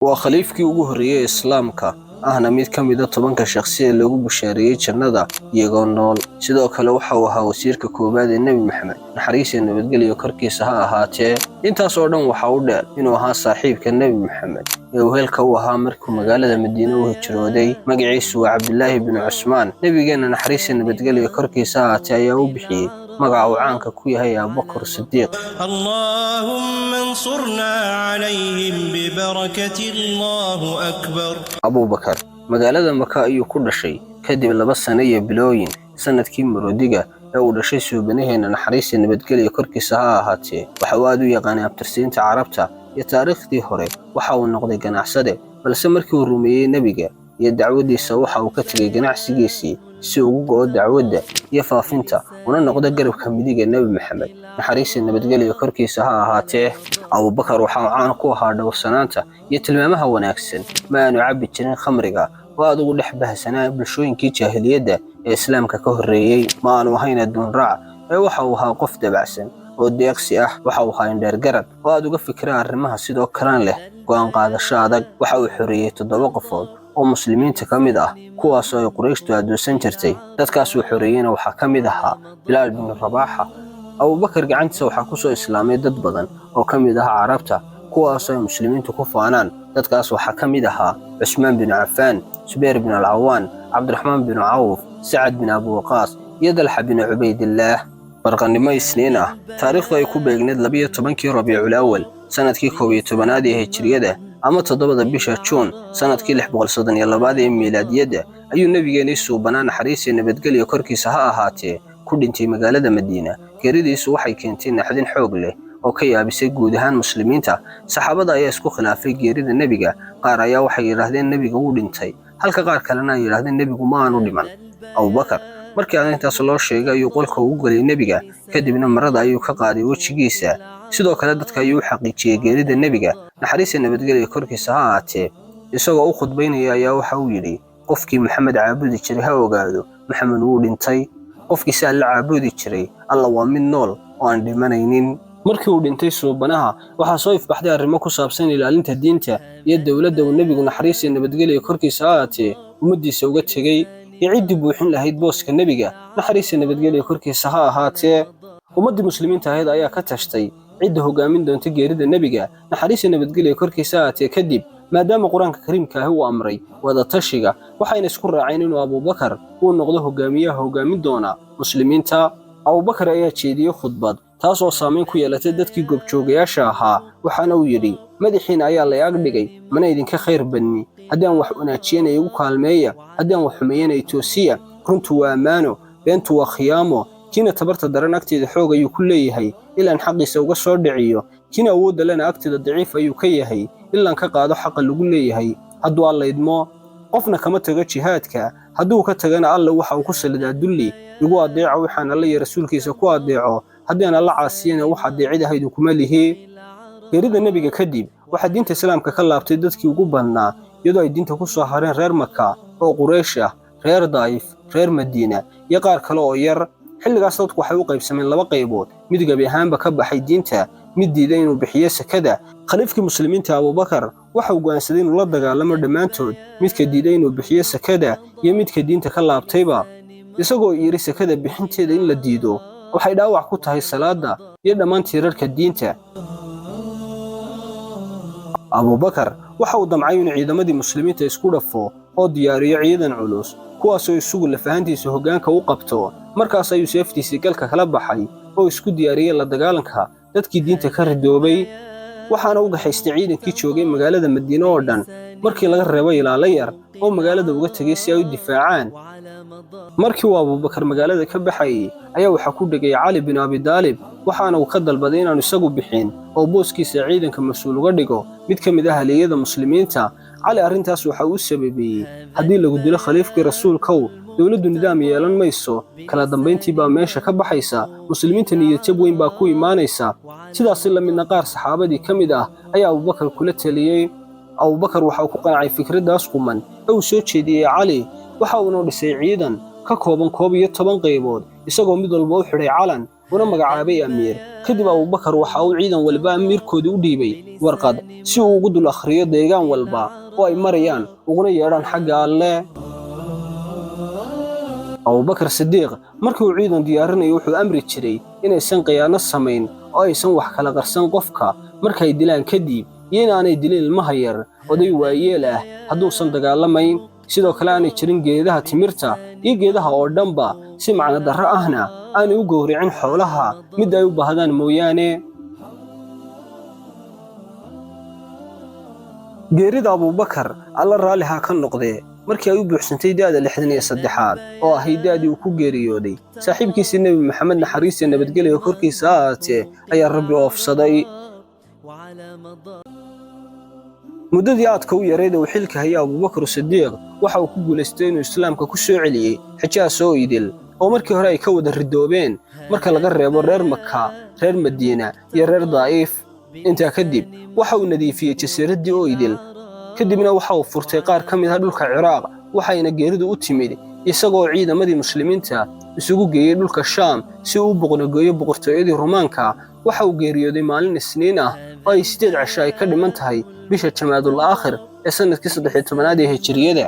وخليفكي ugu horeeyay islaamka ahna mid kamid ah 10 shakhsi ee lagu bushaariyay jannada iyagoo nool sidoo kale waxa uu ahaa wasiirka koobaad ee Nabi Maxamed naxariis iyo nabadgelyo korkiisa ha ahaatee intaas oo dhan waxa uu dheer inuu ahaa saaxiibka Nabi Maxamed ee uu helka u ahaa markuu magaalada Madiina u hijrooday magaciisu waa Cabdullah ibn Usman nabigeena naxariis iyo nabadgelyo korkiisa ha ahaatee ayaa u bixiyay magaca caanka ku yahay Abu Bakr Siddiq اللهم انصرنا عليهم ببركة الله أكبر Abu Bakr magaalada Maka ayuu ku dhashay kadib 2 sano iyo bilooyin sanadkii marodiga ee uu dhashay suubanaheena naxariis iyo nabadgelyo korkiisa ha ahaatee waxa uu aad u yaqaanay abtirsiinta Carabta iyo taariikhdii hore waxa uu noqday ganacsade balse markii uu rumeeyay nabiga iyo dacwadiisa waxa uu ka tagay ganacsigiisii si uu ugu go'o dacwadda iyo faafinta una noqdo garabka midiga Nabi Maxamed naxariis iyo nabadgelyo korkiisa ha ahaatee Abu Bakr waxa uu caan ku ahaa dhowrsanaanta iyo tilmaamaha wanaagsan ma aanu cabbi jirin khamriga oo aad ugu dhex bahsanaa bulshooyinkii jaahiliyadda ee islaamka ka horreeyay ma aanu ahayn adduun raac ee waxa uu ahaa qof dabacsan oo deeqsi ah waxa uu ahaa indheer garad oo aad uga fikira arrimaha sidoo kale leh go'aan qaadasho adag waxa uu xoreeyay 7 qofood oo muslimiinta kamid ah kuwaas oo ay Qurayshtu adoonsan jirtay dadkaas uu xoreeyayna waxa kamid ahaa Bilal ibn Rabaaha Abu Bakr gacantiisa waxa ku soo islaamay dad badan oo kamid ah Carabta kuwaas oo ay muslimiintu ku faanaan dadkaas waxa kamid ahaa Uthman bin Affan Zubair bin al-Awwan Abdurrahman bin Auf Sa'ad bin Abu Waqqas iyo Talha bin Ubaydillah barqanimo isniin ah taariikhdu ay ku beegneed 12kii Rabiicul Awwal sanadkii 11aad ee hijriyada ama 7 bisha June sanadkii 632 ee miilaadiyada ayuu nabigeena suubanaa naxariis iyo nabadgelyo korkiisa ha ahaatee ku dhintay magaalada Madiina geeridiisu waxay keentay naxdin xoog leh oo ka yaabisay guud ahaan muslimiinta saxaabada ayaa isku khilaafay geerida nabiga qaar ayaa waxay yiraahdeen nabiga uu dhintay halka qaar kalena ay yiraahdeen nabigu ma aanu dhiman Abu Bakr markii arrintaas loo sheegay ayuu qolka u galay nabiga kadibna marada ayuu ka qaaday wajigiisa sidoo kale dadka ayuu xaqiijiyay geerida nabiga naxariis iyo nabadgelyo korkiisa ha ahaatee isagoo u khudbaynaya ayaa waxa uu yiri qofkii Maxamed caabudi jiray ha ogaado Maxamed wuu dhintay qofkii si alla caabudi jiray alla waa mid nool oo aan dhimanaynin markii uu dhintay suubanaha waxa soo ifbaxday arrimo ku saabsan ilaalinta diinta iyo dawladda uu nabigu naxariis iyo nabadgelyo korkiisa ha ahaatee ummadiisa uga tagay cid buuxin lahayd booska nabiga naxariis iyo nabadgelyo korkiisa ha ahaatee ummadii muslimiinta ahayd ayaa ka tashtay cid hogaamin doonta geerida nabiga naxariis iyo nabadgelyo korkiisa ha ahaatee kadib maadaama quraanka kariimka ah uu amray wada tashiga waxayna isku raaceen inuu Abu Bakr uu noqdo hogaamiyaha hogaamin doona muslimiinta Abu Bakr ayaa jeediyay khudbad taas oo saameyn ku yeelatay dadkii goobjoogayaasha ahaa waxaana uu yiri madaxiina ayaa la yaag dhigay mana idinka khayr badni haddii aan wax wanaajiyay ugu kaalmeeya haddii aan wax xumeeyay toosiya runtu waa amaano beentu waa khiyaamo kina tabarta daran agteeda xoog ayuu ku leeyahay ilaa xaqiisa uga soo dhiciyo kina awood lana agteeda daciif ayuu ka yahay ilaa ka qaado xaq lagu leeyahay hadduu alla idmo qofna kama tago jihaadka hadduu ka tagana alla waxa uu ku salidaa dulli igu adeeco waxaan alla iyo rasuulkiisa ku adeeco haddii aan alla caasiyana waxa adeecidahayd kuma lihi geerida nabiga kadib waxa diinta islaamka ka laabtay dadkii ugu badnaa iyadoo ay diinta ku soo hareen reer Makka oo Quraysh ah reer Daif reer Madiina iyo qaar kale oo yar xilligaas dadku waxay u qaybsameen 2 qaybood mid gabi ahaanba ka baxay diinta mid diiday inuu bixiyo sakada khaliifkii muslimiinta Abu Bakr waxa uu go'aansaday inuu la dagaalamo dhamaantood midka diiday inuu bixiyo sakada iyo midka diinta ka laabtayba isagoo yiri sakada bixinteeda in la diido waxay dhaawac ku tahay salaada iyo dhammaan tiirarka diinta Abu Bakr waxa uu damcay inuu ciidamadii muslimiinta isku dhafo oo diyaariyo ciidan culus kuwaas oo isugu lafahantiisa hoggaanka u qabto markaas ayuu seeftiisa galka kala baxay oo isku diyaariyay la dagaalanka dadkii diinta ka ridoobay waxaana uu gaxaystay ciidankii joogay magaalada Madiina oo dhan markii laga reebay ilaalo yar oo magaalada uga tagay si ay u difaacaan markii uu Abu Bakr magaalada ka baxay ayaa waxa ku dhigay Ali bin Abi Talib waxaana uu ka dalbaday inaan isagu bixin oo booskiisa ciidanka mas'uul uga dhigo mid kamid ah haliyada muslimiinta Ali arrintaas waxa uu sababayay haddii lagu dilo khaliifkii rasuulka dawladdu nidaam yeelan mayso kala dambeyntii baa meesha ka baxaysa muslimiinta niyad jab weyn baa ku imaanaysa sidaas la midna qaar saxaabadii kamid ah ayaa Abu Bakr kula taliyay Abu Bakr waxa uu ku qancay fikradaas quman oo soo jeediyay Ali waxa uu noo dhisay ciidan ka kooban 12 qaybood isagoo mid walba u xidhay calan una magacaabay amiir. kadib Abuubakar waxa uu ciidan walba amiirkooda u dhiibay warqad si uu ugu dul akhriyo deegaan walba oo ay marayaan uguna yeedhaan xagga Alle. Abuubakar Sidiiq markii uu ciidan diyaarinayo wuxuu amri jiray inaysan khiyaano samayn oo aysan wax kala qarsan qofka markay dilaan kadib iyo inaanay dilin ilmaha yar oday waayeel ah hadduusan dagaalamayn. sidoo kale aanay jirin geedaha timirta iyo geedaha oo dhanba si macna darro ahna aanay u gowracin xoolaha mid ay u baahdaan mooyaane. geerida Abuubakar alla raali ha ka noqdee markii ay u buuxsantay da'da 63 oo ahayd da'dii uu ku geeriyooday saaxiibkiisii Nabi Maxamed naxariis iyo nabadgelyo korkiisa ahaatee ayaa Rabbi oofsaday. muddadii aadka u yareed uu xilka hayay Abuubakar Sidiiq waxa uu ku guuleystay inuu islaamka ku soo celiyay Xijaas oo idil oo markii hore ay ka wada ridoobeen marka laga reebo reer Makka, reer Madiina iyo reer Daa'if. intaa kadib waxa uu nadiifiyay jasiiraddii oo idil kadibna waxa uu furtay qaar ka mid ah dhulka Ciraaq waxayna geeridu u timid isagoo ciidamadii muslimiinta isugu geeyay dhulka Shaam si uu u boqortooyo boqortooyadii Roomaanka. waxa uu geeriyooday maalin Isniin ah oo ay 8 cisho ay ka dhiman tahay bisha Jamaadul Aakhir ee sanadkii 13 ee Hijriyada.